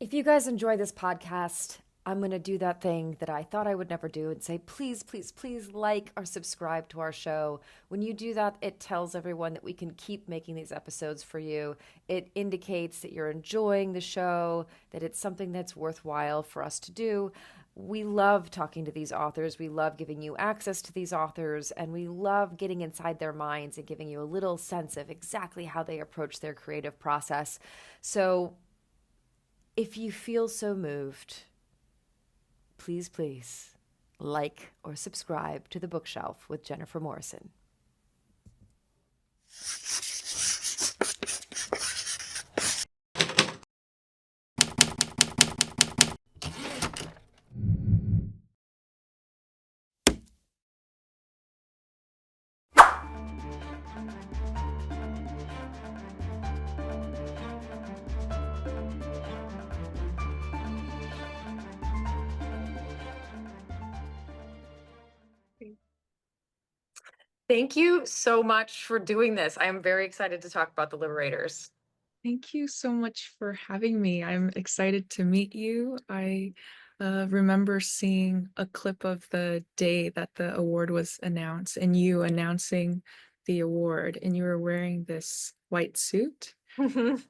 If you guys enjoy this podcast, I'm going to do that thing that I thought I would never do and say, please, please, please like or subscribe to our show. When you do that, it tells everyone that we can keep making these episodes for you. It indicates that you're enjoying the show, that it's something that's worthwhile for us to do. We love talking to these authors. We love giving you access to these authors, and we love getting inside their minds and giving you a little sense of exactly how they approach their creative process. So, if you feel so moved, please, please like or subscribe to The Bookshelf with Jennifer Morrison. Thank you so much for doing this. I am very excited to talk about the Liberators. Thank you so much for having me. I'm excited to meet you. I remember seeing a clip of the day that the award was announced and you announcing the award, and you were wearing this white suit and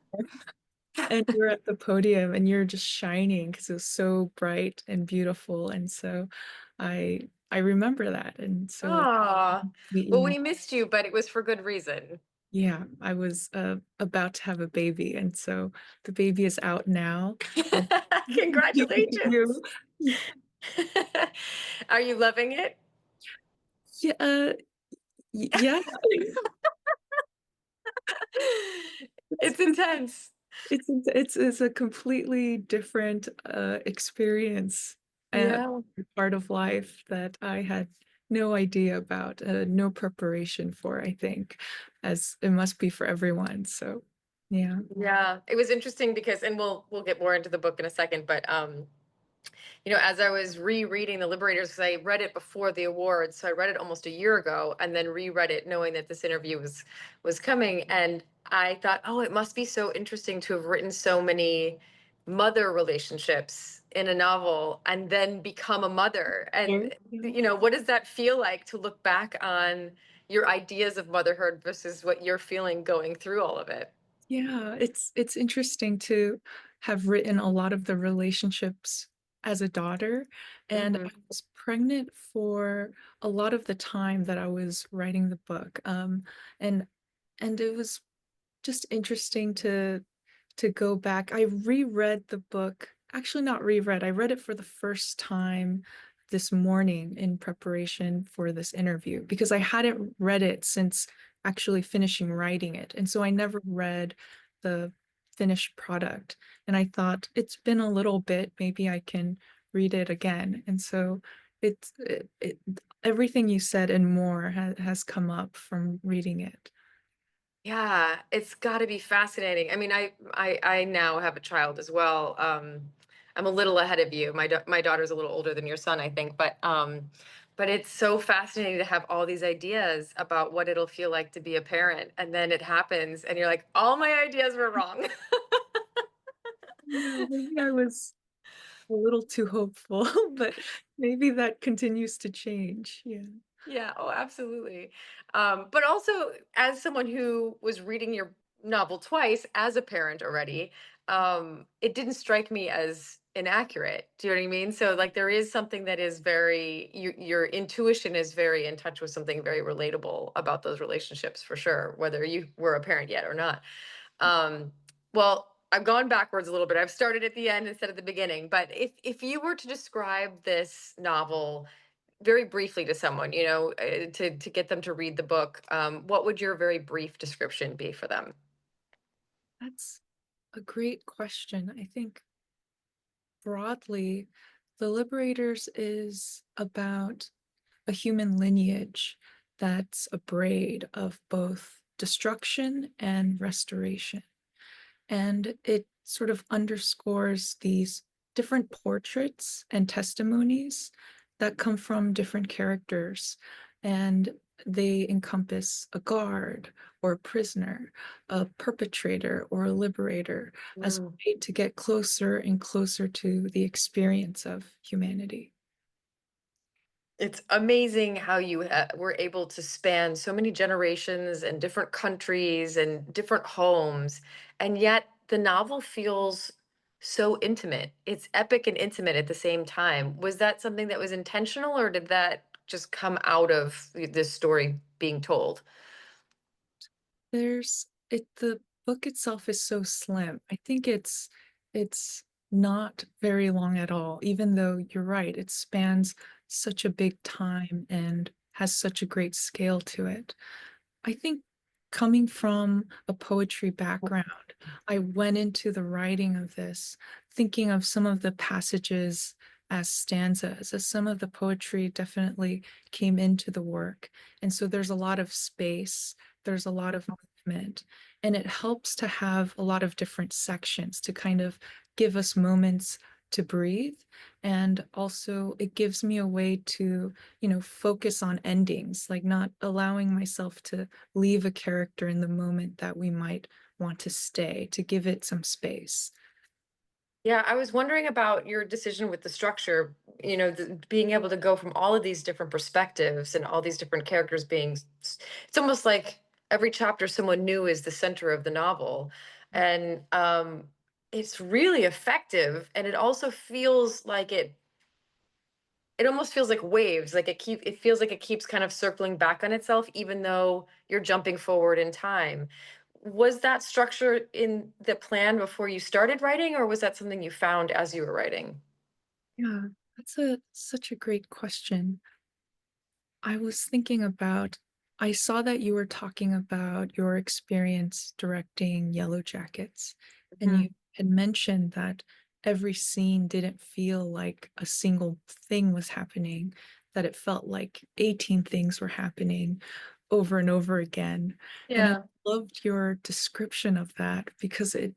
you're at the podium and you're just shining because it was so bright and beautiful. And so I I remember that. And so Ah, meet well, you. we missed you, but it was for good reason. Yeah, I was about to have a baby, and so the baby is out now. And Congratulations. you. Yeah, Are you loving it? yeah, yeah. It's It's intense. it's a completely different experience and Yeah. part of life that I had no idea about, no preparation for, I think, as it must be for everyone. So, yeah. Yeah. It was interesting because, and we'll get more into the book in a second, but as I was rereading The Liberators, because I read it before the awards, so I read it almost a year ago, and then reread it knowing that this interview was coming, and I thought, oh, it must be so interesting to have written so many mother relationships in a novel and then become a mother. Yeah. And what does that feel like to look back on your ideas of motherhood versus what you're feeling going through all of it? Yeah, it's interesting to have written a lot of the relationships as a daughter, and Hmm. I was pregnant for a lot of the time that I was writing the book. And it was just interesting to go back. I reread the book, actually not reread, I read it for the first time this morning in preparation for this interview because I hadn't read it since actually finishing writing it. And so I never read the finished product. And I thought it's been a little bit, maybe I can read it again. And so everything you said and more has come up from reading it. Yeah, it's got to be fascinating. I mean, I now have a child as well. I'm a little ahead of you. My daughter's a little older than your son, I think, but it's so fascinating to have all these ideas about what it'll feel like to be a parent, and then it happens, and you're like, all my ideas were wrong. No, maybe I was a little too hopeful, but maybe that continues to change. Yeah. Yeah, oh, absolutely. But also, as someone who was reading your novel twice as a parent already, it didn't strike me as inaccurate. Do you know what I mean? So, like, there is something that is your intuition is very in touch with something very relatable about those relationships for sure, whether you were a parent yet or not. Um, well, I've gone backwards a little bit. I've started at the end instead of the beginning. But if you were to describe this novel very briefly to someone, to get them to read the book, what would your very brief description be for them? That's a great question. I think broadly, The Liberators is about a human lineage that's a braid of both destruction and restoration. And it sort of underscores these different portraits and testimonies that come from different characters. And they encompass a guard or a prisoner, a perpetrator or a liberator, as Mm. a way to get closer and closer to the experience of humanity. It's amazing how you were able to span so many generations and different countries and different homes, and yet the novel feels so intimate. It's epic and intimate at the same time. Was that something that was intentional, or did that just come out of this story being told? The book itself is so slim. I think it's not very long at all, even though you're right, it spans such a big time and has such a great scale to it. I think coming from a poetry background, I went into the writing of this thinking of some of the passages as stanzas, as some of the poetry definitely came into the work. And so there's a lot of space, there's a lot of movement, and it helps to have a lot of different sections to kind of give us moments to breathe. And also, it gives me a way to focus on endings, like not allowing myself to leave a character in the moment that we might want to stay, to give it some space. Yeah, I was wondering about your decision with the structure, being able to go from all of these different perspectives and all these different characters it's almost like every chapter someone new is the center of the novel. And it's really effective. And it also feels like it almost feels like waves, like it feels like it keeps kind of circling back on itself, even though you're jumping forward in time. Was that structure in the plan before you started writing, or was that something you found as you were writing? Yeah, that's a such a great question. I was thinking about, I saw that you were talking about your experience directing Yellow Jackets, and Mhm. you had mentioned that every scene didn't feel like a single thing was happening, that it felt like 18 things were happening over and over again. And I Yeah. loved your description of that because th-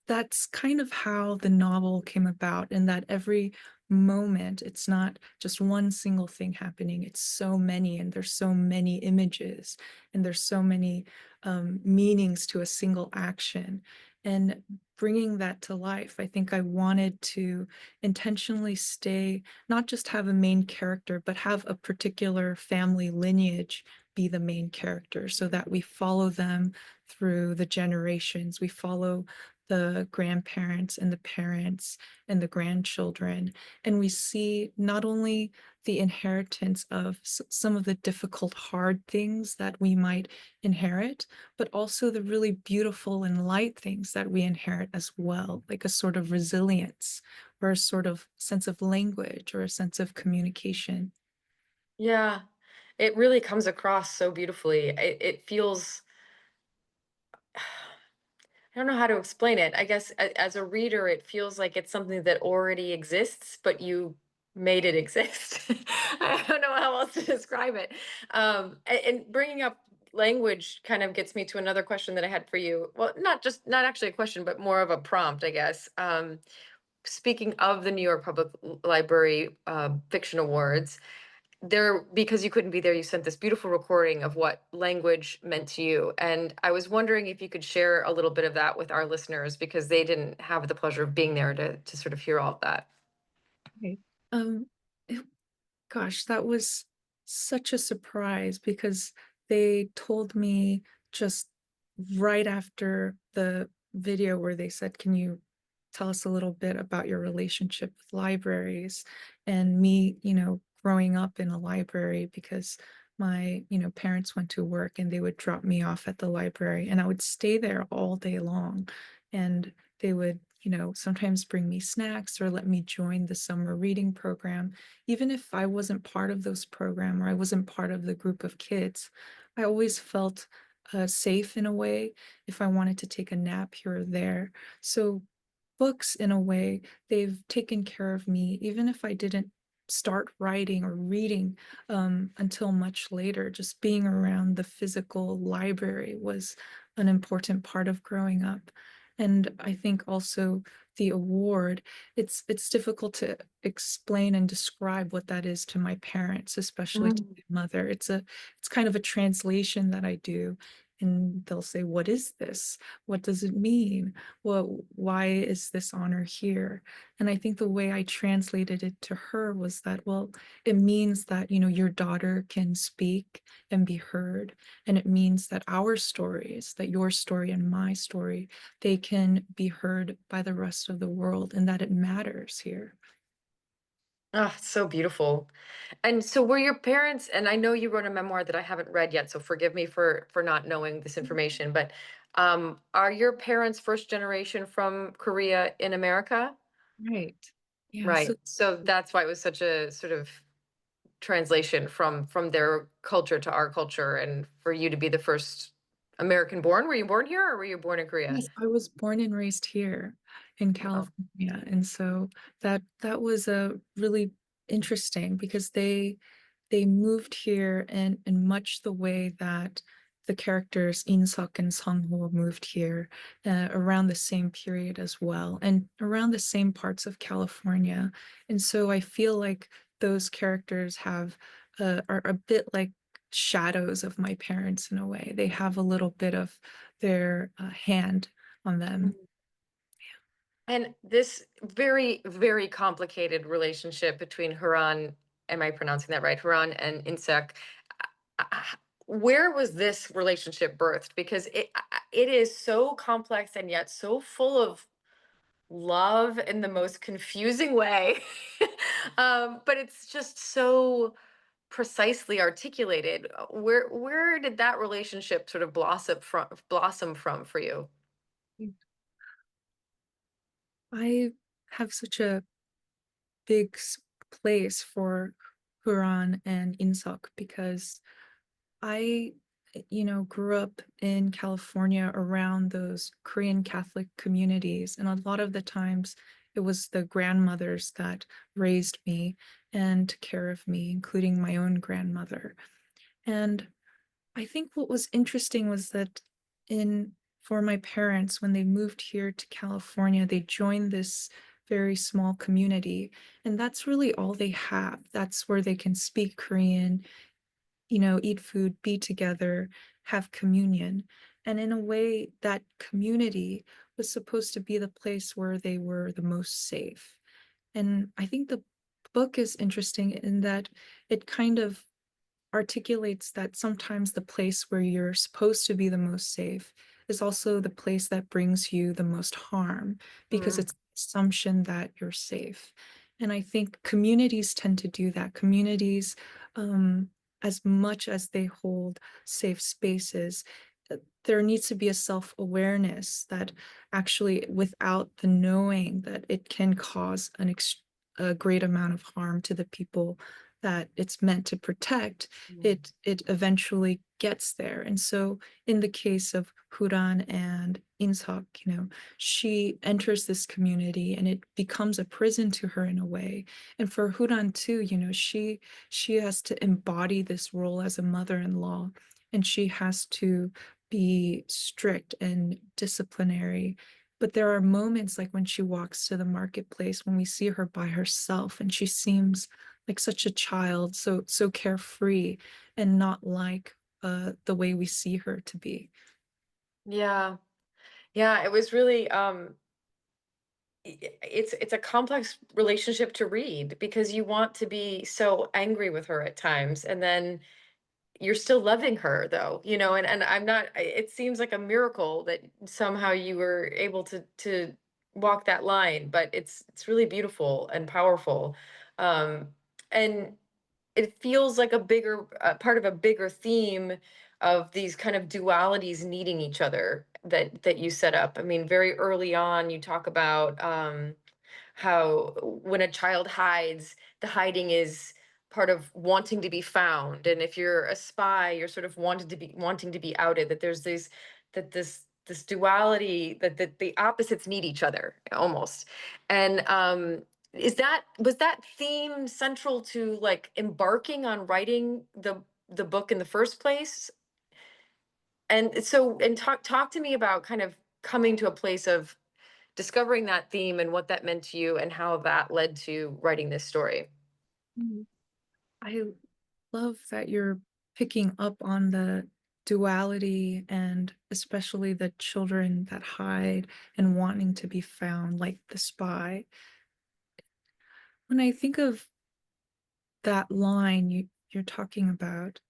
that's kind of how the novel came about, and that every moment it's not just one single thing happening, it's so many, and there's so many images, and there's so many meanings to a single action. And bringing that to life, I think I wanted to intentionally stay, not just have a main character, but have a particular family lineage be the main character, so that we follow them through the generations. We follow the grandparents and the parents and the grandchildren, and we see not only the inheritance of some of the difficult, hard things that we might inherit, but also the really beautiful and light things that we inherit as well, like a sort of resilience or a sort of sense of language or a sense of communication. Yeah. It really comes across so beautifully. It feels, I don't know how to explain it. I guess as a reader, it feels like it's something that already exists, but you made it exist. I don't know how else to describe it. And bringing up language kind of gets me to another question that I had for you. Well, not actually a question, but more of a prompt, I guess. Speaking of the New York Public Library Fiction Awards, there, because you couldn't be there, you sent this beautiful recording of what language meant to you, and I was wondering if you could share a little bit of that with our listeners, because they didn't have the pleasure of being there to sort of hear all of that. Okay. Um, it- Gosh, that was such a surprise because they told me just right after the video where they said, "Can you tell us a little bit about your relationship with libraries?" And me, growing up in a library because my, parents went to work and they would drop me off at the library and I would stay there all day long. And they would, sometimes bring me snacks or let me join the summer reading program. Even if I wasn't part of those program or I wasn't part of the group of kids, I always felt safe in a way if I wanted to take a nap here or there. So books, in a way, they've taken care of me, even if I didn't start writing or reading until much later. Just being around the physical library was an important part of growing up. And I think also the award, it's difficult to explain and describe what that is to my parents, especially to Mm. my mother. It's kind of a translation that I do. And they'll say, "What is this? What does it mean? Well, why is this honor here?" And I think the way I translated it to her was that, well, it means that, your daughter can speak and be heard. And it means that our stories, that your story and my story, they can be heard by the rest of the world and that it matters here. Ah, so beautiful. And so were your parents, and I know you wrote a memoir that I haven't read yet, so forgive me for not knowing this information, but are your parents first generation from Korea in America? Right. Yeah. Right. So that's why it was such a sort of translation from their culture to our culture, and for you to be the first American born. Were you born here or were you born in Korea? Yes, I was born and raised here in Wow. California, and so that was a really interesting because they moved here in much the way that the characters Insuk and Sungho moved here around the same period as well, and around the same parts of California. And so I feel like those characters are a bit like shadows of my parents in a way. They have a little bit of their hand on them. And this very, very complicated relationship between Haran, am I pronouncing that right? Haran and Insek. uh, uh, Where was this relationship birthed? Because it is so complex and yet so full of love in the most confusing way. But it's just so precisely articulated. Where did that relationship sort of blossom from for you? I have such a big place for Huron and Insuk because I, grew up in California around those Korean Catholic communities. And a lot of the times it was the grandmothers that raised me and took care of me, including my own grandmother. And I think what was interesting was that in for my parents, when they moved here to California, they joined this very small community. And that's really all they have. That's where they can speak Korean, eat food, be together, have communion. And in a way, that community was supposed to be the place where they were the most safe. And I think the book is interesting in that it kind of articulates that sometimes the place where you're supposed to be the most safe is also the place that brings you the most harm because Mm. it's the assumption that you're safe. And I think communities tend to do that. Communities, um, as much as they hold safe spaces, there needs to be a self-awareness that actually, without the knowing that it can cause a great amount of harm to the people that it's meant to protect, Mm. it eventually gets there. And so in the case of Huran and Insak, she enters this community and it becomes a prison to her in a way. And for Huran too, she has to embody this role as a mother-in-law, and she has to be strict and disciplinary. But there are moments like when she walks to the marketplace when we see her by herself and she seems like such a child, so carefree and not like the way we see her to be. Yeah. Yeah, it was really it's a complex relationship to read because you want to be so angry with her at times, and then you're still loving her though, and I'm not it seems like a miracle that somehow you were able to walk that line, but it's really beautiful and powerful. Um and it feels like a bigger part of a bigger theme of these kind of dualities needing each other that you set up. I mean, very early on you talk about how when a child hides, the hiding is part of wanting to be found, and if you're a spy, you're sort of wanting to be outed. That there's these that this duality that the opposites need each other almost. And was that theme central to like embarking on writing the book in the first place? And so, and talk to me about kind of coming to a place of discovering that theme and what that meant to you and how that led to writing this story. Mm. I love that you're picking up on the duality and especially the children that hide and wanting to be found, like the spy. When I think of that line you're talking about,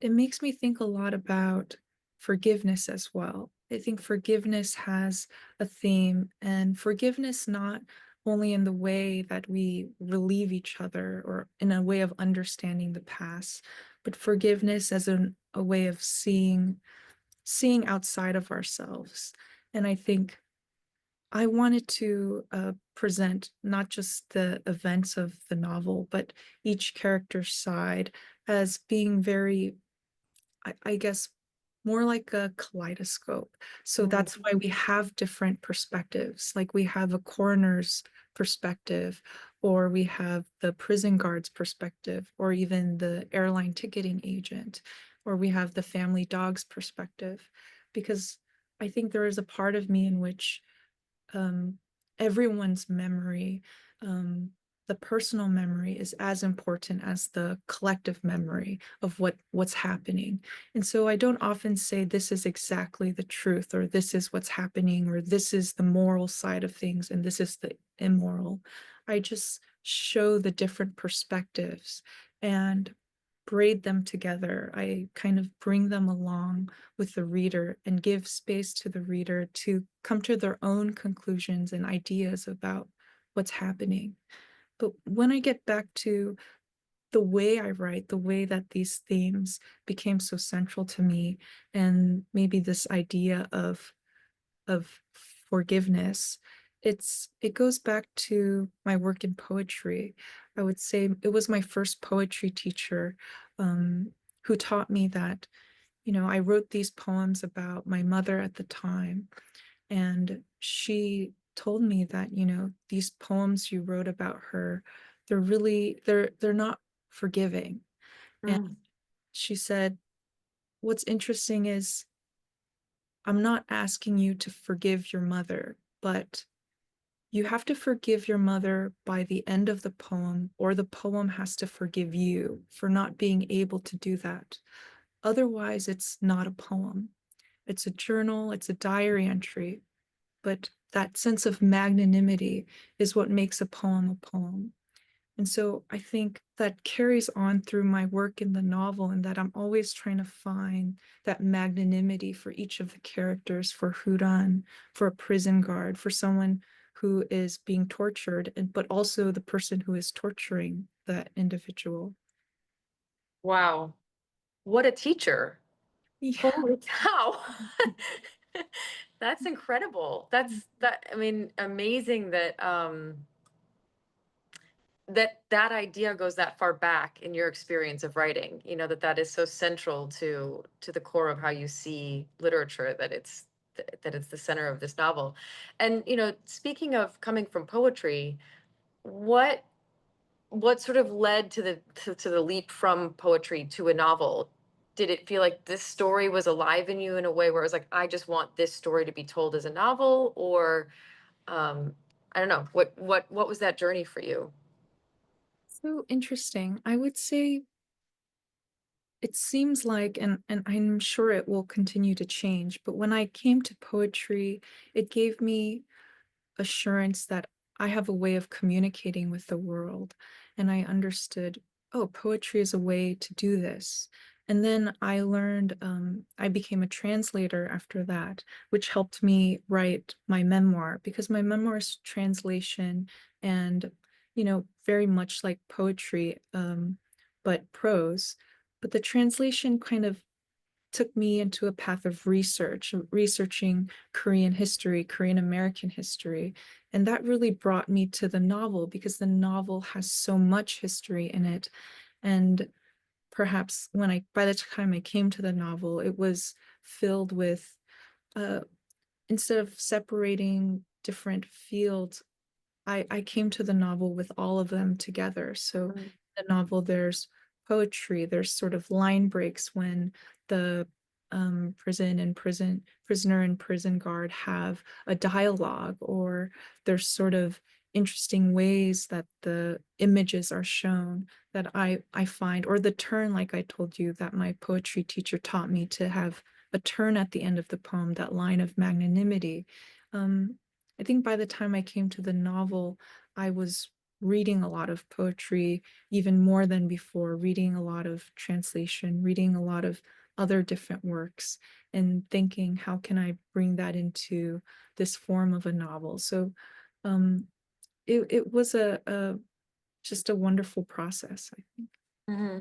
it makes me think a lot about forgiveness as well. I think forgiveness has a theme, and forgiveness not only in the way that we relieve each other or in a way of understanding the past, but forgiveness as a way of seeing outside of ourselves. And I think I wanted to present not just the events of the novel, but each character's side as being very, I guess, more like a kaleidoscope. So Mm. that's why we have different perspectives. Like we have a coroner's perspective, or we have the prison guard's perspective, or even the airline ticketing agent, or we have the family dog's perspective. Because I think there is a part of me in which um, everyone's memory, the personal memory is as important as the collective memory of what's happening. And so I don't often say this is exactly the truth, or this is what's happening, or this is the moral side of things, and this is the immoral. I just show the different perspectives and braid them together. I kind of bring them along with the reader and give space to the reader to come to their own conclusions and ideas about what's happening. But when I get back to the way I write, the way that these themes became so central to me, and maybe this idea of forgiveness, it goes back to my work in poetry. I would say it was my first poetry teacher um, who taught me that, I wrote these poems about my mother at the time, and she told me that, these poems you wrote about her, they're not forgiving. And Mm. she said, what's interesting is I'm not asking you to forgive your mother, but you have to forgive your mother by the end of the poem, or the poem has to forgive you for not being able to do that. Otherwise, it's not a poem. It's a journal, it's a diary entry, but that sense of magnanimity is what makes a poem a poem. And so I think that carries on through my work in the novel, and that I'm always trying to find that magnanimity for each of the characters, for Huran, for a prison guard, for someone who is being tortured, but also the person who is torturing that individual. Wow. What a teacher. Yeah. Holy cow. That's incredible. I mean, amazing that that idea goes that far back in your experience of writing. That is so central to the core of how you see literature, that it's the center of this novel. And speaking of coming from poetry, what what sort of led to the leap from poetry to a novel? Did it feel like this story was alive in you in a way where it was like, I just want this story to be told as a novel? Or I don't know, what was that journey for you? So interesting. I would say it seems like, and I'm sure it will continue to change, but when I came to poetry, it gave me assurance that I have a way of communicating with the world. And I understood, oh, poetry is a way to do this. And then I learned, I became a translator after that, which helped me write my memoir, because my memoir is translation and, very much like poetry, but prose. But the translation kind of took me into a path of researching Korean history, Korean American history. And that really brought me to the novel, because the novel has so much history in it. And perhaps by the time I came to the novel, it was filled with, uh, instead of separating different fields, I came to the novel with all of them together. So in the novel, there's poetry, there's sort of line breaks when the prisoner and prison guard have a dialogue, or there's sort of interesting ways that the images are shown that I find, or the turn, like I told you, that my poetry teacher taught me to have a turn at the end of the poem, that line of magnanimity. Um, I think by the time I came to the novel, I was reading a lot of poetry, even more than before, reading a lot of translation, reading a lot of other different works, and thinking, how can I bring that into this form of a novel? So um, it was a just a wonderful process, I think. Hmm.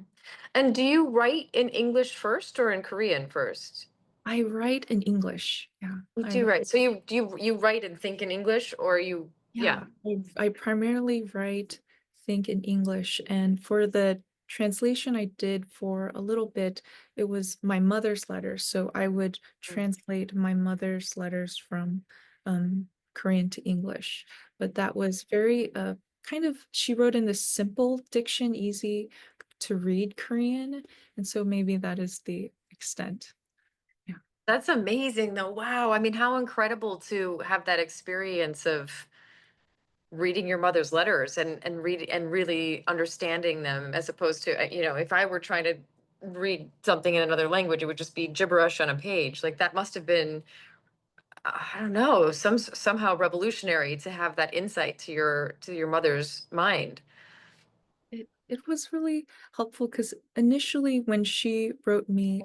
And do you write in English first or in Korean first? I write in English. Yeah, You do I'm write. So you write and think in English, or you, Yeah, yeah. I primarily write, think in English. And for the translation I did for a little bit, it was my mother's letters. So I would Mm. translate my mother's letters from Korean to English. But that was very kind of, she wrote in this simple diction, easy to read Korean. And so maybe that is the extent. Yeah. That's amazing though. Wow. I mean, how incredible to have that experience of reading your mother's letters and read and really understanding them, as opposed to, if I were trying to read something in another language, it would just be gibberish on a page. Like that must have been, I don't know, somehow revolutionary to have that insight to your mother's mind. It was really helpful because initially when she wrote me,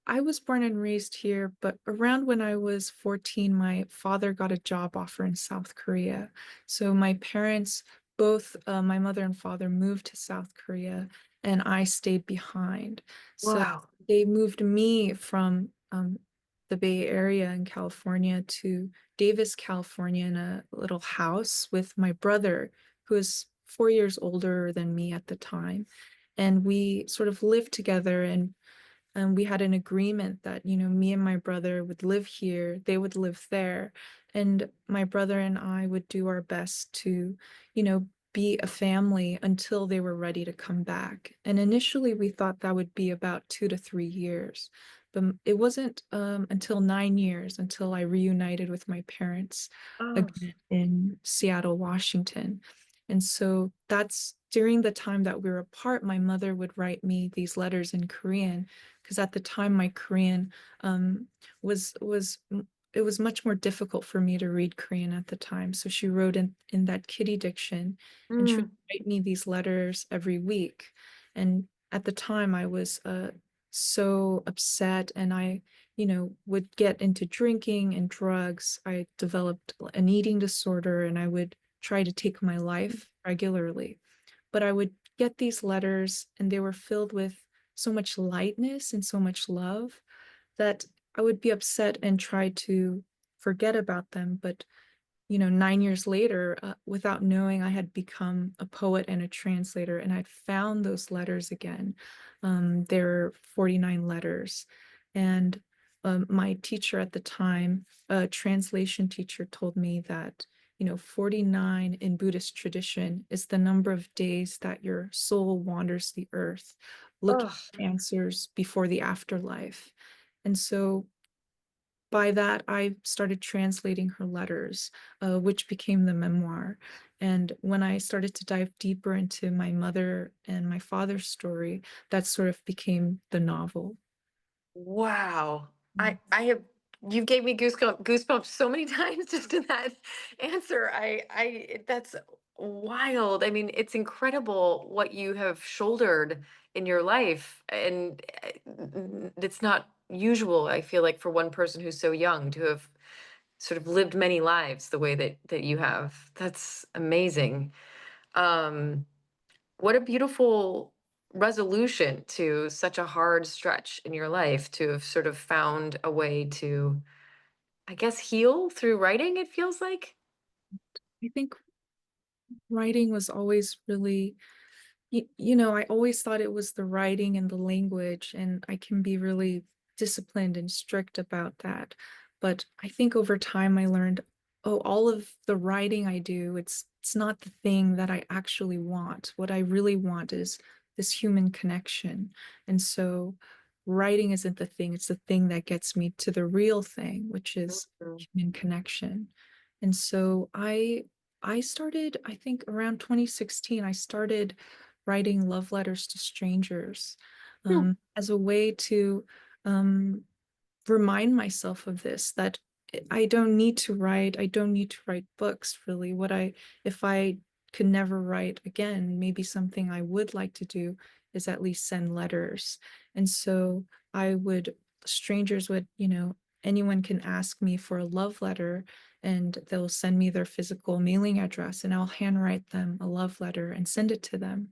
I was born and raised here, but around when I was 14, my father got a job offer in South Korea. So my parents, both my mother and father, moved to South Korea, and I stayed behind. So Wow. they moved me from the Bay Area in California to Davis, California, in a little house with my brother, who is 4 years older than me at the time. And we sort of lived together, and we had an agreement that, me and my brother would live here, they would live there, and my brother and I would do our best to, be a family until they were ready to come back. And initially we thought that would be about 2 to 3 years, but it wasn't until 9 years until I reunited with my parents Oh. again in Seattle, Washington. And so that's during the time that we were apart, my mother would write me these letters in Korean, because at the time my Korean um, was it was much more difficult for me to read Korean at the time. So she wrote in that kitty diction, and she would Mm. write me these letters every week. And at the time I was so upset, and I, would get into drinking and drugs. I developed an eating disorder, and I would try to take my life regularly. But I would get these letters, and they were filled with so much lightness and so much love that I would be upset and try to forget about them. But 9 years later, without knowing, I had become a poet and a translator, and I'd found those letters again. There are 49 letters. And my teacher at the time, a translation teacher, told me that, 49 in Buddhist tradition is the number of days that your soul wanders the earth, looking Ugh. for answers before the afterlife. And so by that, I started translating her letters, which became the memoir. And when I started to dive deeper into my mother and my father's story, that sort of became the novel. Wow. Mm. I have, you gave me goosebumps so many times just in that answer. That's wild. I mean, it's incredible what you have shouldered in your life, and it's not usual, I feel like, for one person who's so young to have sort of lived many lives the way that you have. That's amazing. Um, what a beautiful resolution to such a hard stretch in your life, to have sort of found a way to, I guess, heal through writing, it feels like. I think writing was always really, I always thought it was the writing and the language, and I can be really disciplined and strict about that. But I think over time I learned, oh, all of the writing I do, it's not the thing that I actually want. What I really want is this human connection. And so writing isn't the thing, it's the thing that gets me to the real thing, which is Mhm. human connection. And so I started, I think around 2016, I started writing love letters to strangers, Hmm. as a way to um, remind myself of this, that I don't need to write books really. If I could never write again, maybe something I would like to do is at least send letters. And so I would, strangers would, anyone can ask me for a love letter, and they'll send me their physical mailing address, and I'll handwrite them a love letter and send it to them.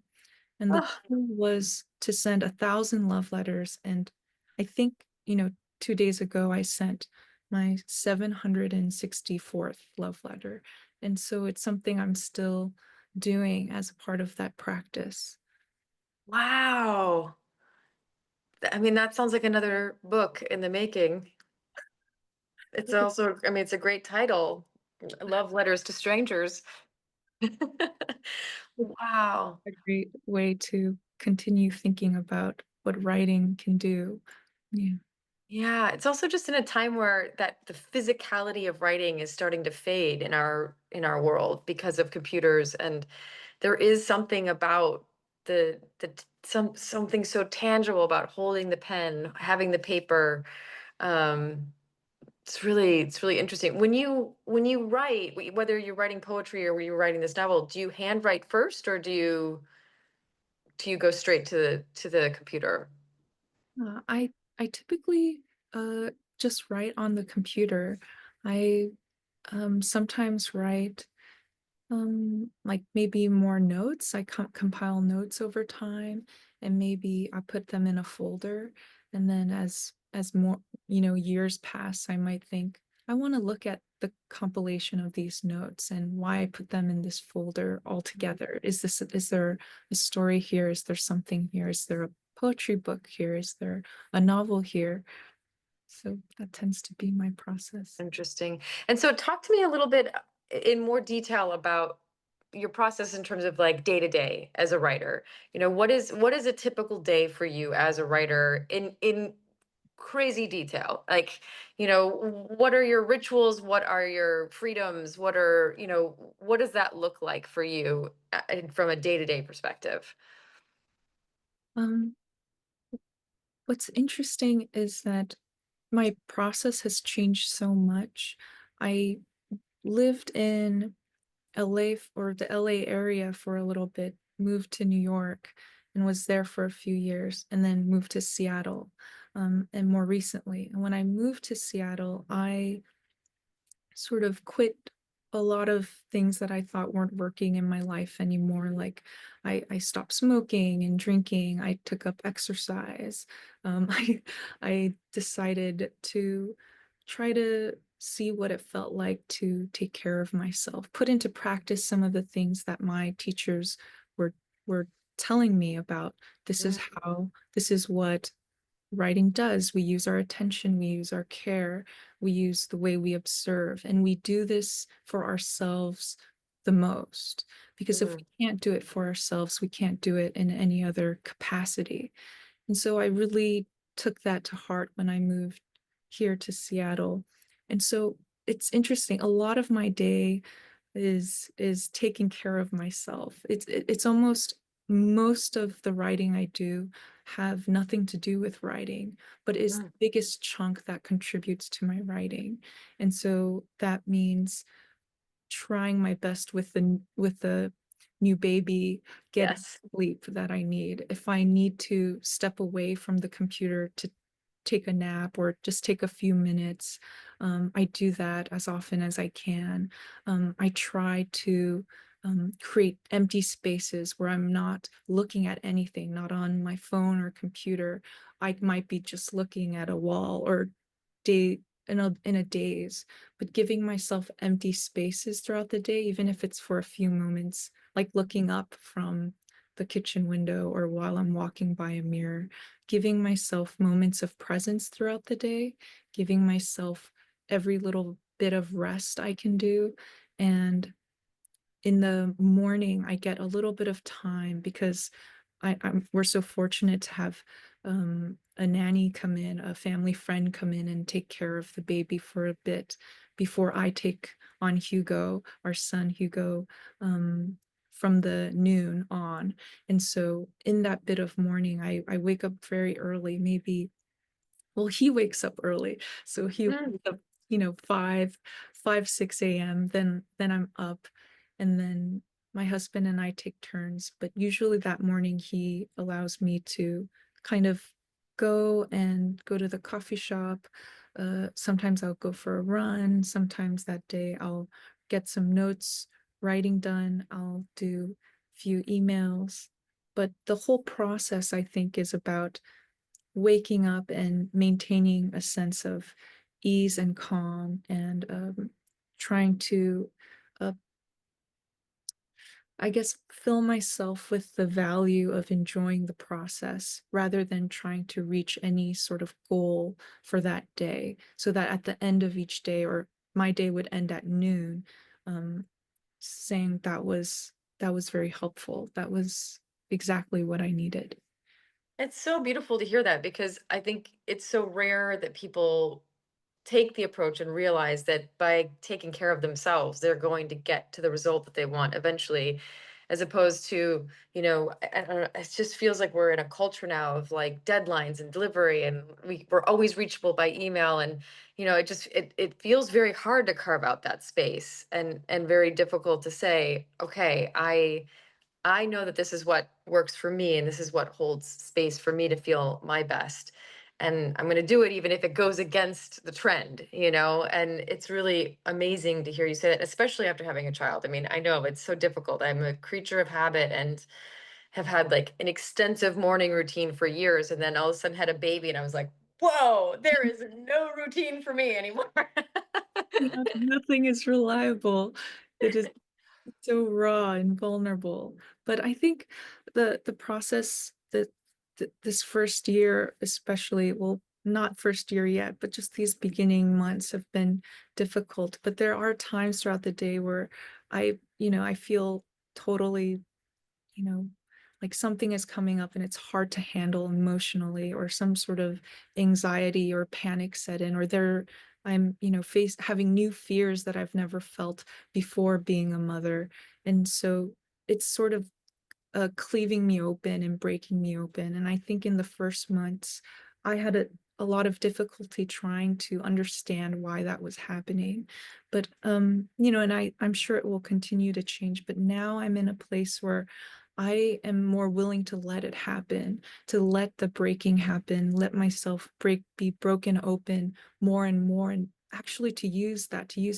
And the Oh, goal was to send 1,000 love letters. And I think, 2 days ago, I sent my 764th love letter. And so it's something I'm still doing as a part of that practice. wow. I mean, that sounds like another book in the making. It's also, I mean, it's a great title. Love Letters to Strangers. Wow. A great way to continue thinking about what writing can do. Yeah. Yeah, it's also just in a time where that the physicality of writing is starting to fade in our world because of computers, and there is something about something so tangible about holding the pen, having the paper. Um, it's really interesting. When you write, whether you're writing poetry or you're writing this novel, do you handwrite first, or do you go straight to the computer? I typically just write on the computer. I sometimes write like maybe more notes. I compile notes over time, and maybe I put them in a folder. And then as more, years pass, I might think I want to look at the compilation of these notes and why I put them in this folder all together. Is there a story here? Is there something here? Is there a poetry book here? Is there a novel here? So that tends to be my process. Interesting. And so talk to me a little bit in more detail about your process in terms of like day to day as a writer. You know, what is a typical day for you as a writer in crazy detail? Like, you know, what are your rituals? What are your freedoms? What are, you know, what does that look like for you from a day to day perspective? Um, what's interesting is that my process has changed so much. I lived in or the LA area for a little bit, moved to New York and was there for a few years, and then moved to Seattle, and more recently. And when I moved to Seattle, I sort of quit a lot of things that I thought weren't working in my life anymore. Like I stopped smoking and drinking. I took up exercise. I decided to try to see what it felt like to take care of myself, put into practice some of the things that my teachers were telling me about. This is what writing does. We use our attention, we use our care, we use the way we observe, and we do this for ourselves the most. Because if Mhm. we can't do it for ourselves, we can't do it in any other capacity. And so I really took that to heart when I moved here to Seattle. And so it's interesting. A lot of my day is taking care of myself. It's almost, most of the writing I do have nothing to do with writing, but is the Mm. biggest chunk that contributes to my writing. And so that means trying my best with the new baby, getting Yes. sleep that I need. If I need to step away from the computer to take a nap or just take a few minutes, I do that as often as I can. I try to create empty spaces where I'm not looking at anything, not on my phone or computer. I might be just looking at a wall or day in a daze, but giving myself empty spaces throughout the day, even if it's for a few moments, like looking up from the kitchen window or while I'm walking by a mirror, giving myself moments of presence throughout the day, giving myself every little bit of rest I can do. And in the morning, I get a little bit of time because we're so fortunate to have a nanny come in, a family friend come in and take care of the baby for a bit before I take on Hugo, our son Hugo, from the noon on. And so in that bit of morning, I wake up very early, maybe, well, he wakes up early. So he Mm. wakes up, 6 a.m. Then I'm up, and then my husband and I take turns. But usually that morning he allows me to kind of go to the coffee shop. Sometimes I'll go for a run. Sometimes that day I'll get some notes writing done. I'll do a few emails. But the whole process, I think, is about waking up and maintaining a sense of ease and calm, and trying to, uh, I guess, fill myself with the value of enjoying the process rather than trying to reach any sort of goal for that day. So that at the end of each day, or my day would end at noon, um, saying that was very helpful. That was exactly what I needed. It's so beautiful to hear that, because I think it's so rare that people take the approach and realize that by taking care of themselves, they're going to get to the result that they want eventually, as opposed to, I don't know, it just feels like we're in a culture now of like deadlines and delivery, and we're always reachable by email. And, it feels very hard to carve out that space, and very difficult to say, okay, I know that this is what works for me, and this is what holds space for me to feel my best. And I'm going to do it even if it goes against the trend, And it's really amazing to hear you say that, especially after having a child. I mean, I know it's so difficult. I'm a creature of habit and have had like an extensive morning routine for years. And then all of a sudden had a baby, and I was like, whoa, there is no routine for me anymore. Nothing is reliable. It is so raw and vulnerable. But I think the process that this first year, especially, well, not first year yet, but just these beginning months have been difficult. But there are times throughout the day where I feel totally, you know, like something is coming up and it's hard to handle emotionally, or some sort of anxiety or panic set in, or I'm, having new fears that I've never felt before being a mother. And so it's sort of cleaving me open and breaking me open. And I think in the first months, I had a lot of difficulty trying to understand why that was happening. But and I'm sure it will continue to change. But now I'm in a place where I am more willing to let it happen, to let the breaking happen, let myself be broken open more and more, and actually to use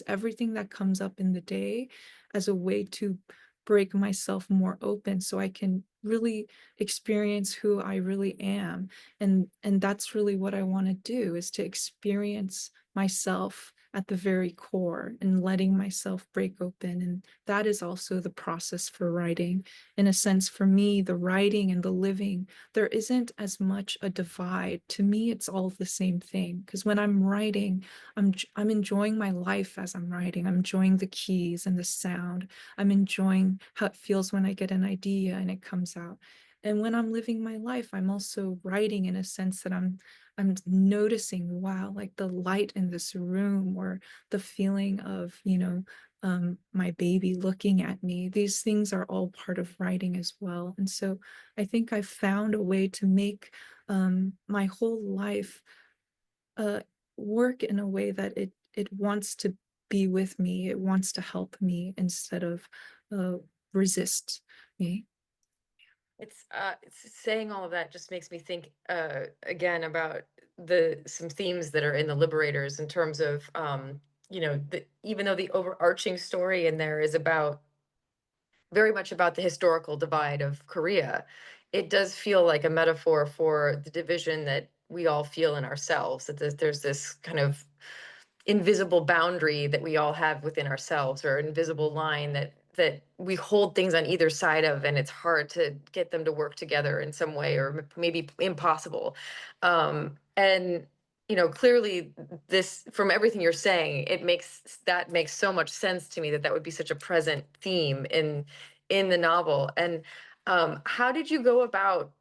everything that comes up in the day as a way to break myself more open so I can really experience who I really am. And that's really what I want to do, is to experience myself at the very core and letting myself break open. And that is also the process for writing. In a sense, for me, the writing and the living, there isn't as much a divide. To me, it's all the same thing. Because when I'm writing, I'm enjoying my life as I'm writing. I'm enjoying the keys and the sound. I'm enjoying how it feels when I get an idea and it comes out. And when I'm living my life, I'm also writing in a sense that I'm noticing, wow, like the light in this room, or the feeling of, my baby looking at me. These things are all part of writing as well. And so I think I've found a way to make my whole life uh, work in a way that it wants to be with me. It wants to help me instead of uh, resist me. It's saying all of that just makes me think again about the some themes that are in the Liberators, in terms of even though the overarching story in there is about very much about the historical divide of Korea, it does feel like a metaphor for the division that we all feel in ourselves, that there's this kind of invisible boundary that we all have within ourselves, or invisible line that we hold things on either side of, and it's hard to get them to work together in some way, or maybe impossible. And clearly, this, from everything you're saying, that makes so much sense to me, that would be such a present theme in the novel. And how did you go about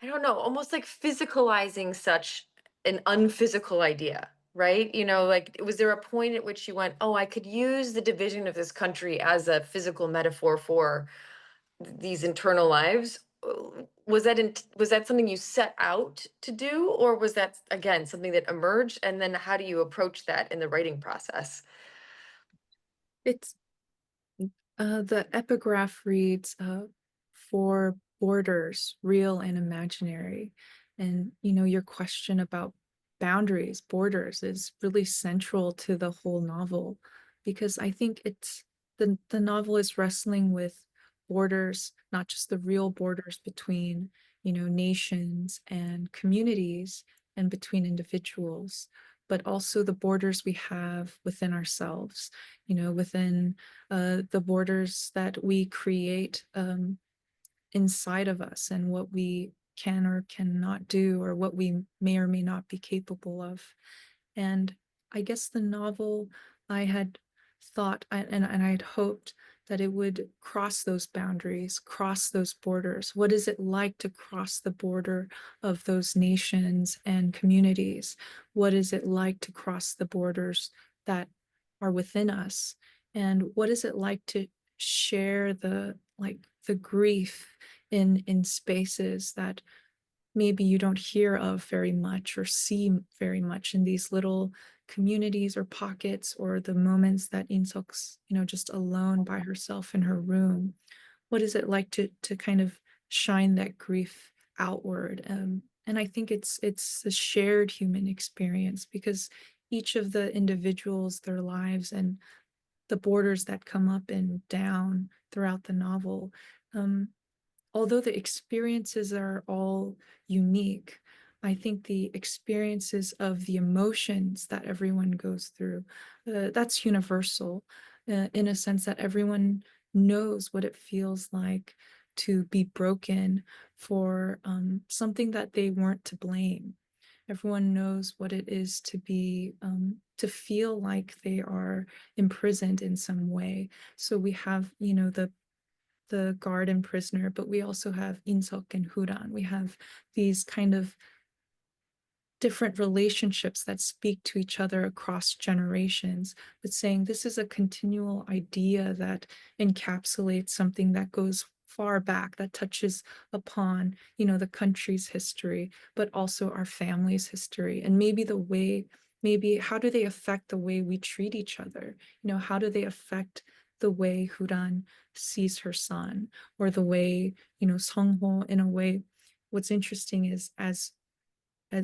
I don't know, almost like physicalizing such an unphysical idea, right? Like, was there a point at which you went, oh, I could use the division of this country as a physical metaphor for these internal lives? Was that something you set out to do, or was that again something that emerged? And then how do you approach that in the writing process? It's the epigraph reads, for borders, real and imaginary. And, your question about boundaries, borders is really central to the whole novel because I think the novel is wrestling with borders, not just the real borders between, nations and communities and between individuals, but also the borders we have within ourselves, within the borders that we create inside of us and what we can or cannot do, or what we may or may not be capable of. And I guess the novel, I had thought and I had hoped that it would cross those boundaries, cross those borders. What is it like to cross the border of those nations and communities? What is it like to cross the borders that are within us? And what is it like to share the grief in spaces that maybe you don't hear of very much or see very much in these little communities or pockets, or the moments that Insok's, just alone by herself in her room. What is it like to kind of shine that grief outward? And I think it's a shared human experience because each of the individuals, their lives, and the borders that come up and down throughout the novel, um, although the experiences are all unique, I think the experiences of the emotions that everyone goes through, that's universal, in a sense that everyone knows what it feels like to be broken for something that they weren't to blame. Everyone knows what it is to be, to feel like they are imprisoned in some way. So we have, the guard and prisoner, but we also have Insok and Huran. We have these kind of different relationships that speak to each other across generations, but saying this is a continual idea that encapsulates something that goes far back, that touches upon, the country's history, but also our family's history. And maybe how do they affect the way we treat each other? How do they affect the way Huran sees her son, or the way, Songho, in a way, what's interesting is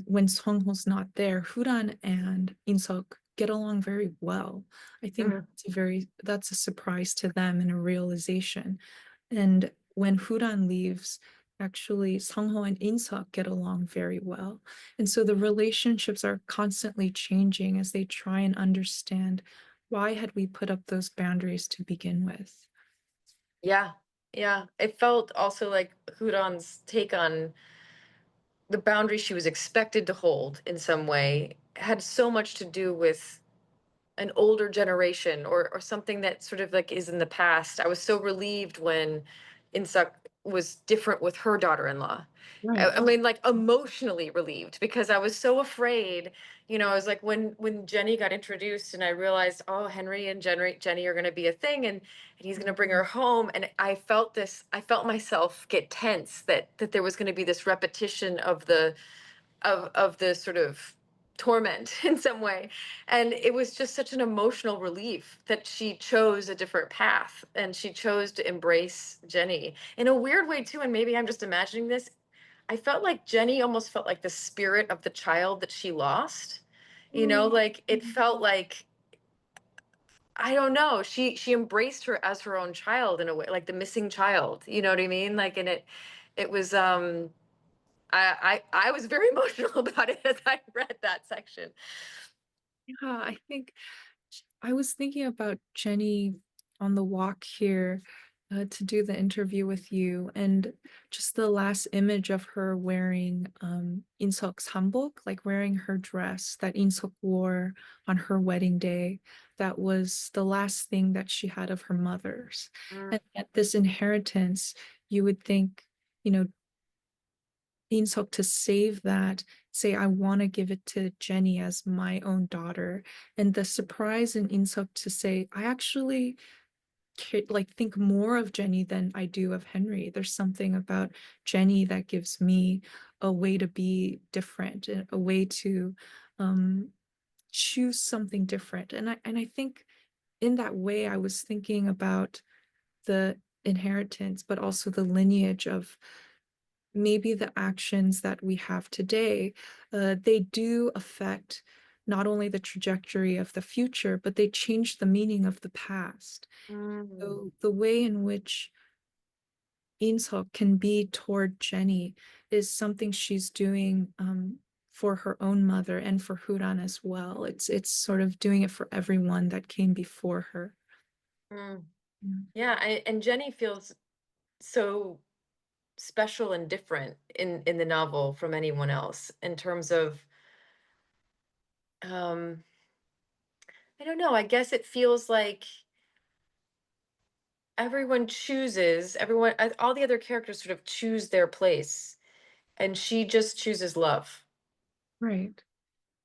when Songho's not there, Huran and Insok get along very well. I think Mhm. that's a surprise to them and a realization. And when Huran leaves, actually Songho and Insok get along very well. And so the relationships are constantly changing as they try and understand, why had we put up those boundaries to begin with? Yeah, yeah. It felt also like Huron's take on the boundary she was expected to hold in some way had so much to do with an older generation, or something that sort of like is in the past. I was so relieved when Insuk was different with her daughter-in-law. Right. I mean, like, emotionally relieved, because I was so afraid. I was like, when Jenny got introduced and I realized, oh, Henry and Jenny are going to be a thing, and he's going to bring her home, and I felt myself get tense that there was going to be this repetition of the sort of torment in some way. And it was just such an emotional relief that she chose a different path, and she chose to embrace Jenny in a weird way too. And maybe I'm just imagining this. I felt like Jenny almost felt like the spirit of the child that she lost. Like, it felt like, I don't know, she embraced her as her own child in a way, like the missing child. You know what I mean? Like, and it was I was very emotional about it as I read that section. Yeah, I think I was thinking about Jenny on the walk here, to do the interview with you, and just the last image of her wearing Insok's hanbok, like wearing her dress that Insok wore on her wedding day. That was the last thing that she had of her mother's. Mm. And yet this inheritance, you would think, you know, Insok to save that, say, I want to give it to Jenny as my own daughter. And the surprise in Insok to say, I actually like think more of Jenny than I do of Henry. There's something about Jenny that gives me a way to be different, a way to um, choose something different. And I think in that way, I was thinking about the inheritance, but also the lineage of maybe the actions that we have today. They do affect not only the trajectory of the future, but they change the meaning of the past. Mm, So the way in which Eunseok can be toward Jenny is something she's doing for her own mother and for Huran as well. It's sort of doing it for everyone that came before her. mm. Mm. Yeah, and Jenny feels so special and different in the novel from anyone else in terms of um I don't know, I guess it feels like everyone, all the other characters sort of choose their place, and she just chooses love. Right.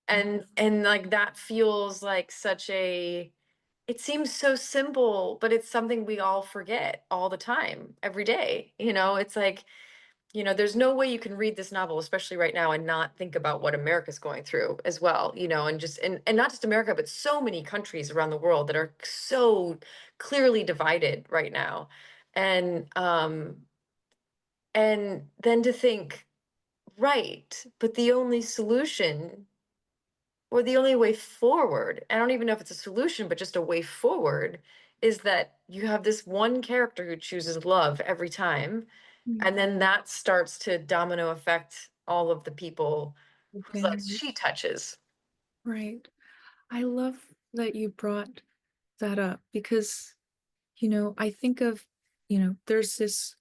And like that feels like such a it seems so simple, but it's something we all forget all the time, every day. It's like, there's no way you can read this novel, especially right now, and not think about what America's going through as well, and not just America, but so many countries around the world that are so clearly divided right now. And then to think, right, but the only solution or the only way forward, I don't even know if it's a solution, but just a way forward, is that you have this one character who chooses love every time, Mm. and then that starts to domino affect all of the people The whose lives family. she touches. Right. I love that you brought that up because, I think of, there's this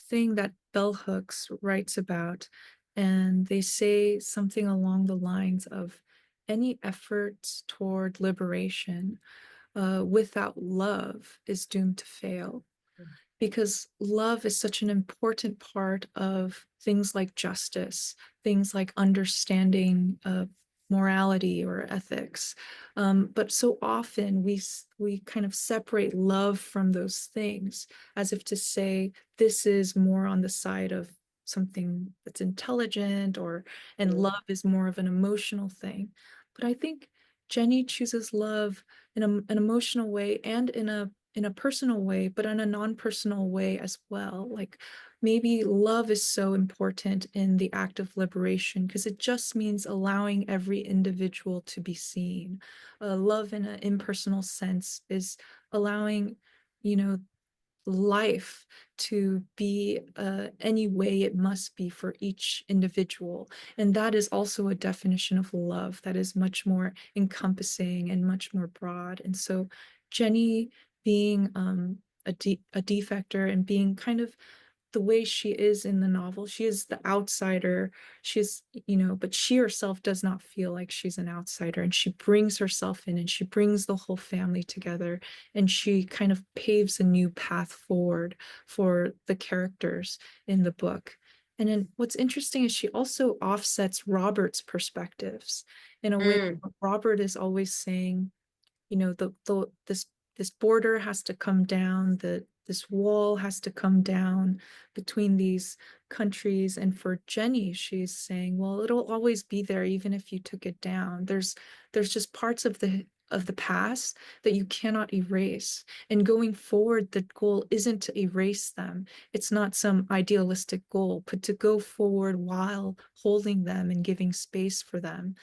thing that bell hooks writes about, and they say something along the lines of any efforts toward liberation without love is doomed to fail because love is such an important part of things like justice, things like understanding morality or ethics. But so often we kind of separate love from those things as if to say this is more on the side of something that's intelligent or and Mm, love is more of an emotional thing. But I think Jenny chooses love in an emotional way and in a personal way, but in a non-personal way as well. Like maybe love is so important in the act of liberation because it just means allowing every individual to be seen. Love in an impersonal sense is allowing, you know, life to be any way it must be for each individual. And that is also a definition of love that is much more encompassing and much more broad. And so Jenny being a defector and being kind of the way she is in the novel. She is the outsider. She's, but she herself does not feel like she's an outsider. And she brings herself in and she brings the whole family together. And she kind of paves a new path forward for the characters in the book. And then what's interesting is she also offsets Robert's perspectives in a way. mm, Robert is always saying, this border has to come down, this wall has to come down between these countries. And for Jenny, she's saying, well, it'll always be there even if you took it down. There's just parts of the past that you cannot erase. And going forward, the goal isn't to erase them. It's not some idealistic goal, but to go forward while holding them and giving space for them.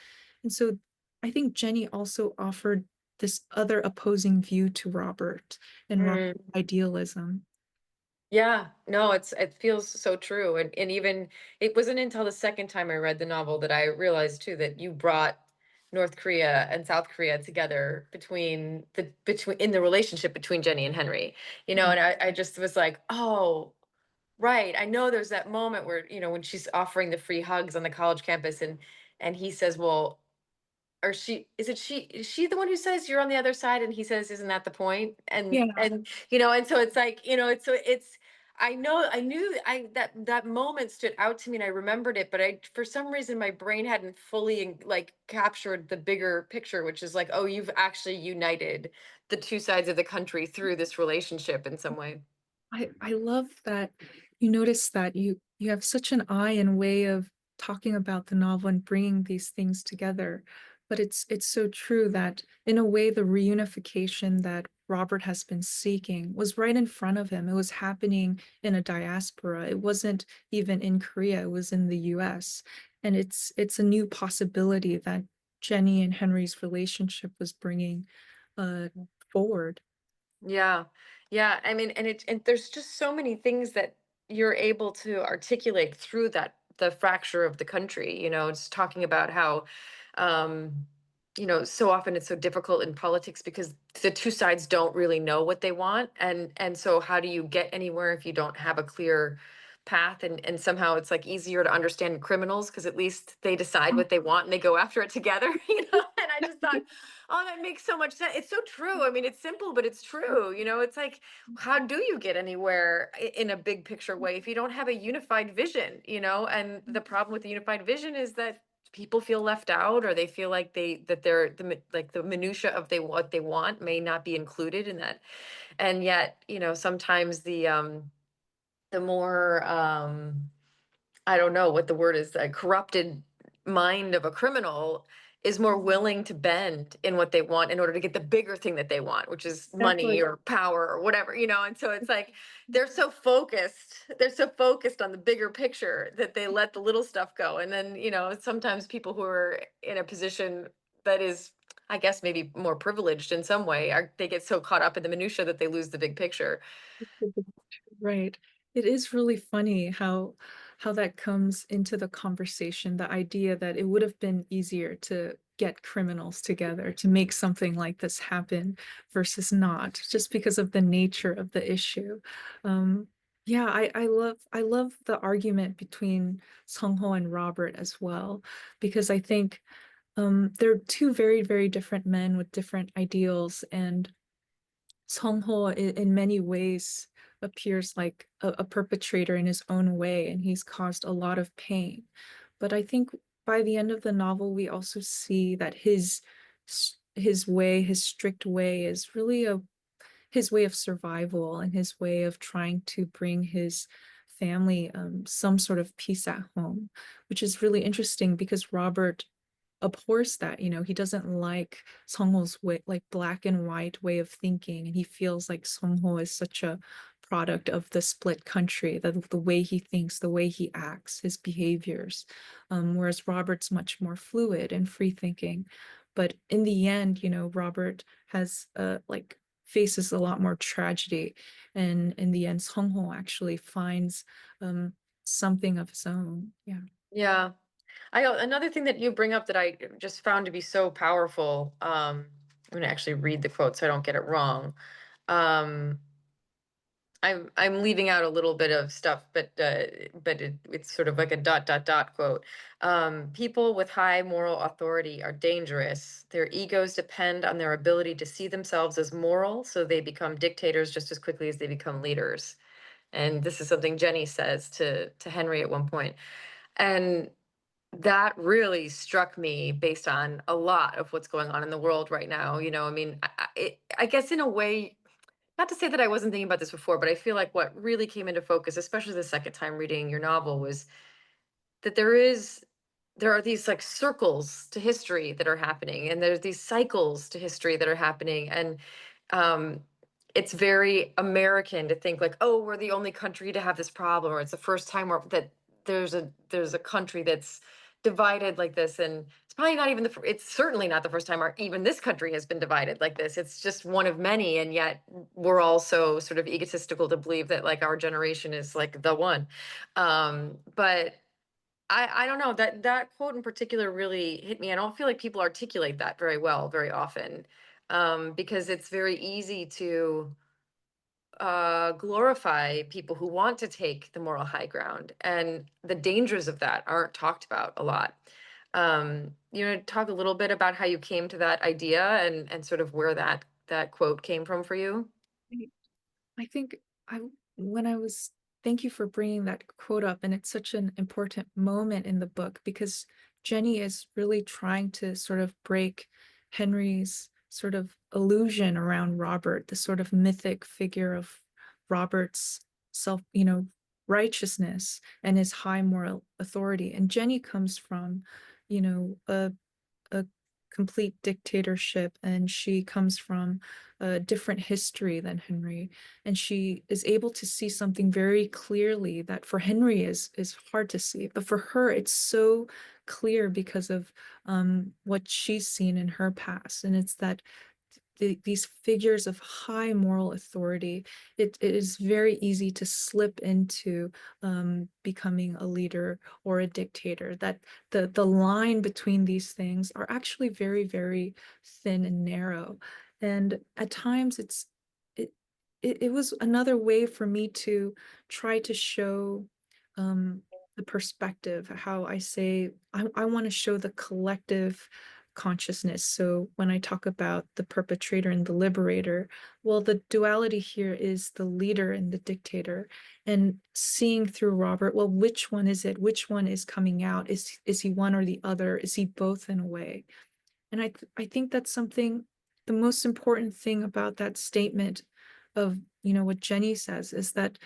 And so I think Jenny also offered this other opposing view to Robert and Robert's mm. idealism. Yeah, no, it feels so true. And even it wasn't until the second time I read the novel that I realized too that you brought North Korea and South Korea together between in the relationship between Jenny and Henry. And I just was like, oh, right. I know there's that moment where, when she's offering the free hugs on the college campus, and he says, well, or is she the one who says you're on the other side, and he says, isn't that the point? and Yeah, and you know and so it's like, it's I know, I knew that moment stood out to me and I remembered it, but I, for some reason, my brain hadn't fully like captured the bigger picture, which is like, oh, you've actually united the two sides of the country through this relationship in some way. I love that you notice that you have such an eye and way of talking about the novel and bringing these things together. But it's so true that in a way the reunification that Robert has been seeking was right in front of him. It was happening in a diaspora. It wasn't even in Korea, it was in the US. And it's a new possibility that Jenny and Henry's relationship was bringing uh forward. Yeah. Yeah. I mean, and there's just so many things that you're able to articulate through that, the fracture of the country, just talking about how, um, so often it's so difficult in politics because the two sides don't really know what they want. And so how do you get anywhere if you don't have a clear path? And somehow it's like easier to understand criminals because at least they decide what they want and they go after it together, And I just thought, oh, that makes so much sense. It's so true. I mean, it's simple, but it's true. It's like, how do you get anywhere in a big picture way if you don't have a unified vision, And the problem with the unified vision is that people feel left out, or they feel like they're like the minutia of what they want may not be included in that. And yet, sometimes the more I don't know what the word is, a corrupted mind of a criminal is more willing to bend in what they want in order to get the bigger thing that they want, which is money Exactly. or power or whatever, And so it's like they're so focused on the bigger picture that they let the little stuff go. And then, sometimes people who are in a position that is, I guess, maybe more privileged in some way, they get so caught up in the minutia that they lose the big picture. Right. It is really funny how that comes into the conversation, the idea that it would have been easier to get criminals together to make something like this happen versus not, just because of the nature of the issue. Um, yeah, I love the argument between Sung Ho and Robert as well, because I think they're two very, very different men with different ideals, and Song-ho in many ways appears like a perpetrator in his own way, and he's caused a lot of pain. But I think by the end of the novel, we also see that his way, his strict way, is really his way of survival and his way of trying to bring his family some sort of peace at home, which is really interesting because Robert abhors that. He doesn't like Songho's way, like black and white way of thinking, and he feels like Songho is such a product of the split country, that the way he thinks, the way he acts, his behaviors, whereas Robert's much more fluid and free thinking. But in the end, Robert has like faces a lot more tragedy, and in the end, Songho actually finds something of his own. Yeah. Yeah. Another thing that you bring up that I just found to be so powerful. I'm going to actually read the quote so I don't get it wrong. Um, I'm leaving out a little bit of stuff, but it's sort of like a dot dot dot quote. People with high moral authority are dangerous. Their egos depend on their ability to see themselves as moral, so they become dictators just as quickly as they become leaders. And this is something Jenny says to Henry at one point. And that really struck me based on a lot of what's going on in the world right now. I mean, I guess in a way, not to say that I wasn't thinking about this before, but I feel like what really came into focus, especially the second time reading your novel, was that there are these like circles to history that are happening, and there's these cycles to history that are happening. And um it's very American to think like, oh, we're the only country to have this problem, or it's the first time that there's a country that's divided like this. And it's probably not even it's certainly not the first time even this country has been divided like this. It's just one of many, and yet we're also sort of egotistical to believe that like our generation is like the one. But I don't know, that quote in particular really hit me. I don't feel like people articulate that very well very often, because it's very easy to glorify people who want to take the moral high ground, and the dangers of that aren't talked about a lot. Talk a little bit about how you came to that idea, and sort of where that quote came from for you. I think I when I was thank you for bringing that quote up. And it's such an important moment in the book because Jenny is really trying to sort of break Henry's sort of illusion around Robert, the sort of mythic figure of Robert's self, righteousness and his high moral authority. And Jenny comes from, a complete dictatorship, and she comes from a different history than Henry, and she is able to see something very clearly that for Henry is hard to see, but for her it's so clear because of what she's seen in her past, and it's that these figures of high moral authority, it is very easy to slip into becoming a leader or a dictator. That the line between these things are actually very, very thin and narrow. And at times it it was another way for me to try to show the perspective, how I say I want to show the collective consciousness. So when I talk about the perpetrator and the liberator, well, the duality here is the leader and the dictator. And seeing through Robert, well, which one is it? Which one is coming out? Is he one or the other? Is he both in a way? And I think that's something, the most important thing about that statement of, what Jenny says is that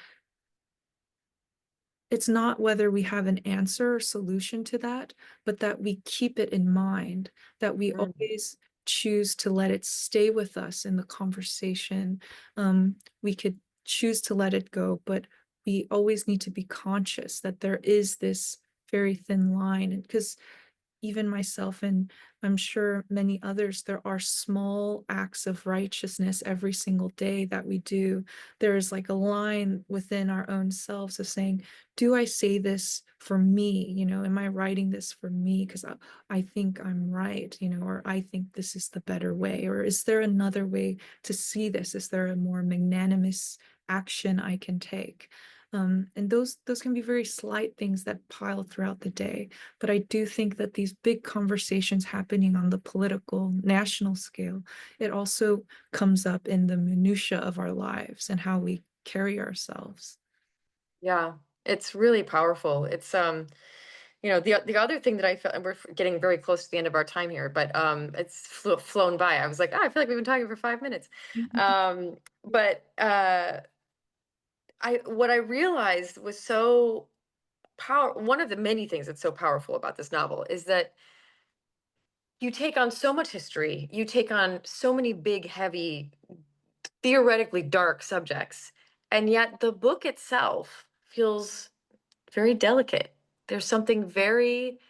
it's not whether we have an answer or solution to that, but that we keep it in mind, that we Mm. always choose to let it stay with us in the conversation. We could choose to let it go, but we always need to be conscious that there is this very thin line. Because even myself, and I'm sure many others, there are small acts of righteousness every single day that we do. There is like a line within our own selves of saying, do I say this for me? Am I writing this for me? Because I think I'm right, or I think this is the better way. Or is there another way to see this? Is there a more magnanimous action I can take? And those can be very slight things that pile throughout the day. But I do think that these big conversations happening on the political national scale, it also comes up in the minutia of our lives and how we carry ourselves. Yeah, it's really powerful. It's the other thing that I felt, and we're getting very close to the end of our time here, but it's flown by. I was like, oh, I feel like we've been talking for 5 minutes. But I what I realized was so one of the many things that's so powerful about this novel is that you take on so much history, you take on so many big, heavy, theoretically dark subjects, and yet the book itself feels very delicate. There's something very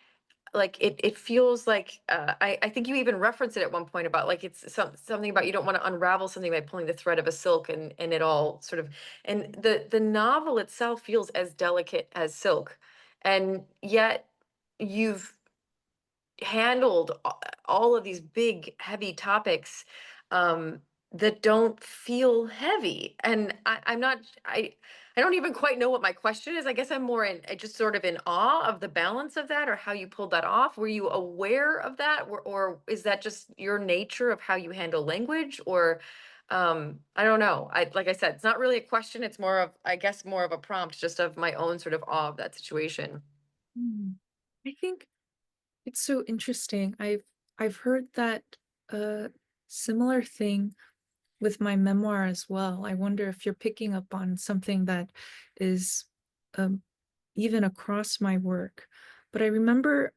like it feels like I think you even reference it at one point about like it's something about you don't want to unravel something by pulling the thread of a silk, and it all sort of, and the novel itself feels as delicate as silk, and yet you've handled all of these big heavy topics um that don't feel heavy, and I'm not I don't even quite know what my question is. I guess I'm more in just sort of in awe of the balance of that, or how you pulled that off. Were you aware of that, or is that just your nature of how you handle language, or I don't know. I Like I said, it's not really a question, it's more of, I guess, more of a prompt just of my own sort of awe of that situation. Hmm. I think it's so interesting. I've heard that a similar thing with my memoir as well. I wonder if you're picking up on something that is um, even across my work. But I remember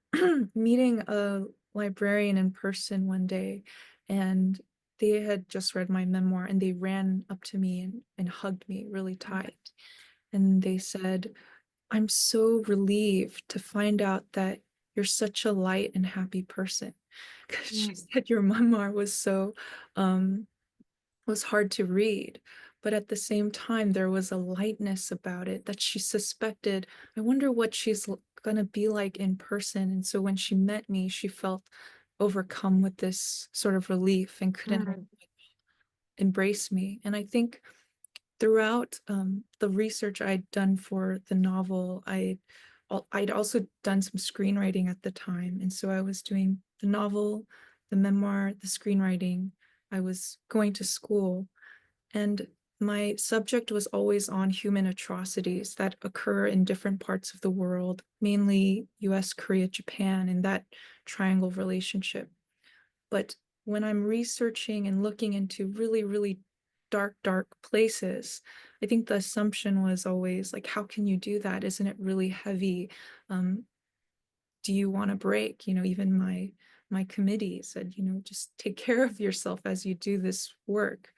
meeting a librarian in person one day, and they had just read my memoir, and they ran up to me and hugged me really tight. And they said, I'm so relieved to find out that you're such a light and happy person. Because she Mm. said your memoir um, was hard to read. But at the same time, there was a lightness about it that she suspected. I wonder what she's going to be like in person. And so when she met me, she felt overcome with this sort of relief and couldn't help Mm. but embrace me. And I think throughout the research I'd done for the novel, I'd also done some screenwriting at the time. And so I was doing the novel, the memoir, the screenwriting. I was going to school. And my subject was always on human atrocities that occur in different parts of the world, mainly US, Korea, Japan, in that triangle relationship. But when I'm researching and looking into really, really dark, dark places, I think the assumption was always like, how can you do that? Isn't it really heavy? Um, do you want a break? Even my committee said, just take care of yourself as you do this work.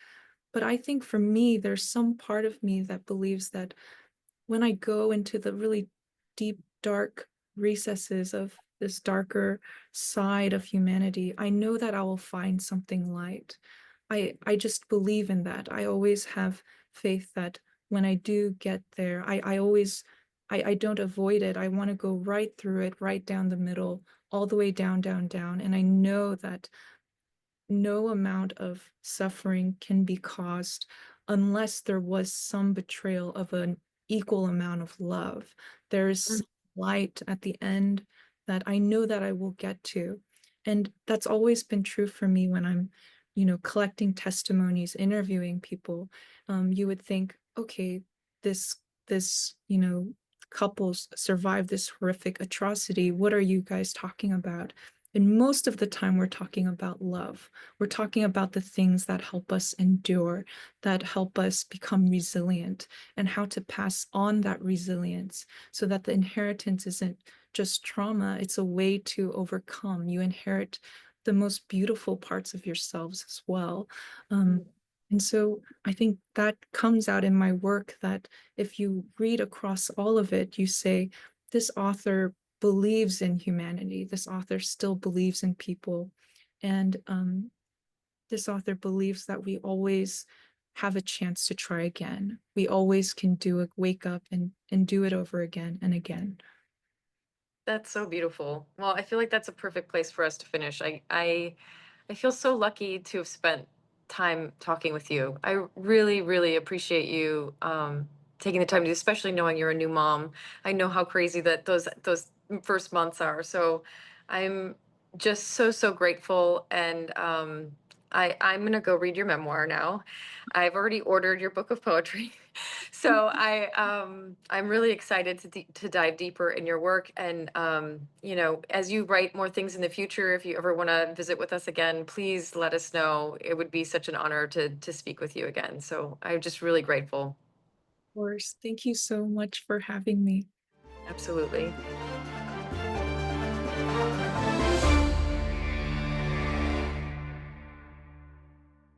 But I think for me, there's some part of me that believes that when I go into the really deep, dark recesses of this darker side of humanity, I know that I will find something light. I just believe in that. I always have faith that when I do get there, I always I don't avoid it. I want to go right through it, right down the middle, all the way down, down, down. And I know that no amount of suffering can be caused unless there was some betrayal of an equal amount of love. There's light at the end that I know that I will get to. And that's always been true for me when I'm, collecting testimonies, interviewing people. You would think, okay, this couples survived this horrific atrocity. What are you guys talking about? And most of the time, we're talking about love. We're talking about the things that help us endure, that help us become resilient, and how to pass on that resilience so that the inheritance isn't just trauma, it's a way to overcome. You inherit the most beautiful parts of yourselves as well. Um, and so I think that comes out in my work that if you read across all of it, you say, this author believes in humanity. This author still believes in people. And this author believes that we always have a chance to try again. We always can wake up and do it over again and again. That's so beautiful. Well, I feel like that's a perfect place for us to finish. I feel so lucky to have spent time talking with you. I really, really appreciate you taking the time to, especially knowing you're a new mom. I know how crazy that those first months are. So I'm just so, so grateful. And I'm gonna go read your memoir now. I've already ordered your book of poetry. So I'm really excited to dive deeper in your work. And as you write more things in the future, if you ever want to visit with us again, please let us know. It would be such an honor to speak with you again. So I'm just really grateful. Of course. Thank you so much for having me. Absolutely.